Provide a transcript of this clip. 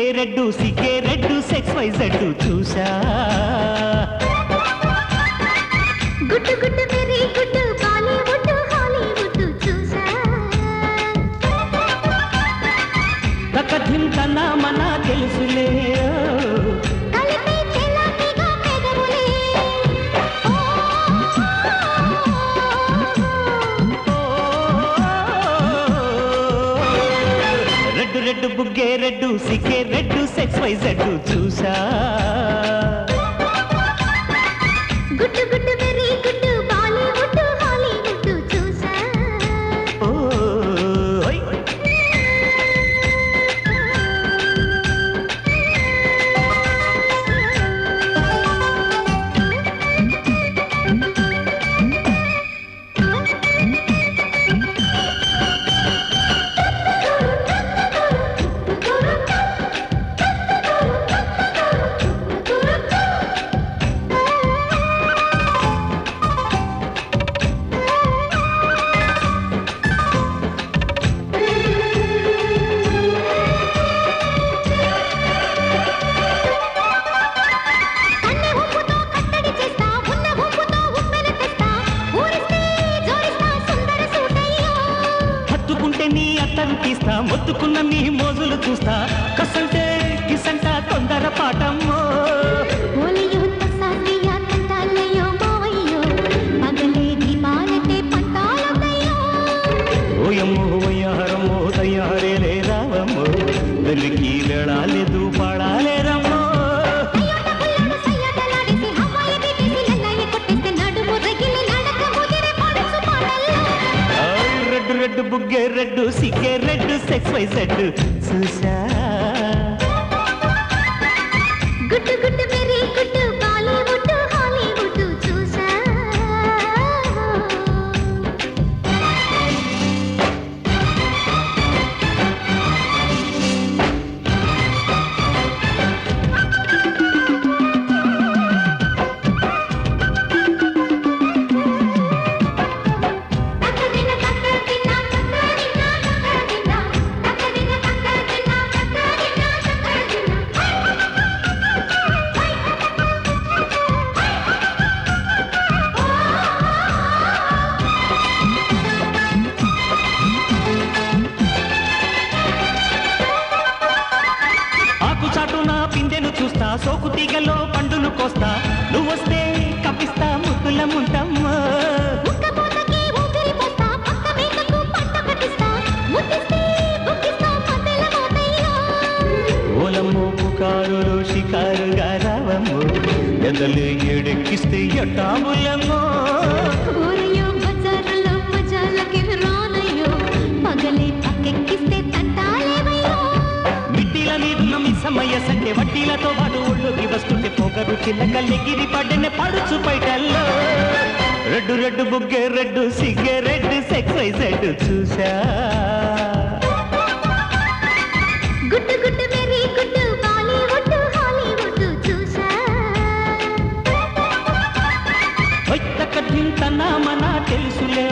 బుగ్గే red సిగ్గే red X Y Z చూసా గుట్టు గుట్టు వెరీ గుట్టు బాలీవుడ్ హాలీవుడ్ చూసా తకధిం తన మన తెలుసులే కలిపే చెలాకిగా పెదవులే రెడ్డు రెడ్డు బుగ్గే రెడ్డు సిగ్గే రెడ్డు సెక్స్ వై జెడ్ చూసా గుట్టు గుట్టు వెరీ గుట్టు బాలీవుడ్ హాలీవుడ్ చూసా ఓయ్ నీ అత్తరు తీస్తా మొత్తుకున్న నీ మోజులు చూస్తా కసంటే కిసంట తొందర పాటమ్మో ఓలయో తసాలియా తంటాలయో మావయ్యో పగలే దీపాలతే పంతాలదయ్యో ఓయమ్మో వయ్యారమ్మో తయారేలే రావమ్మో వెలికి వెళ్ళాలేదు పాడాలేరమ్మో రెడ్డు రెడ్డు బుగ్గే రెడ్డు సిగ్గే రెడ్డు సెక్స్ వై జెడ్ చూసా గుట్టు గుట్టు వెరీ గుట్టు బాలీవుడ్ హాలీవుడ్ చూసా చూస్తా సోకు తీగలో పండును కోస్తా నువ్వొస్తే కప్పిస్తా ముద్దుల ముంటమ్మా ఓలమ్మో పుకారులు షికారుగా రావమ్మో ఎదలు ఎడెక్కిస్తే ఎట్టాములమ్మో సమయ సంటే వడ్డీలతో వాడు ఒళ్ళోకి వస్తుంటే పొగరు చిల్లకల్లెగిరి పడ్డనే పడుచు పైటల్లో రెడ్డు రెడ్డు బుగ్గే రెడ్డు సిగ్గే రెడ్డు సెక్స్ వై జెడ్ చూసా గుట్టు గుట్టు వెరీ గుట్టు బాలీవుడ్ హాలీవుడ్ చూసా తన మన తెలుసులే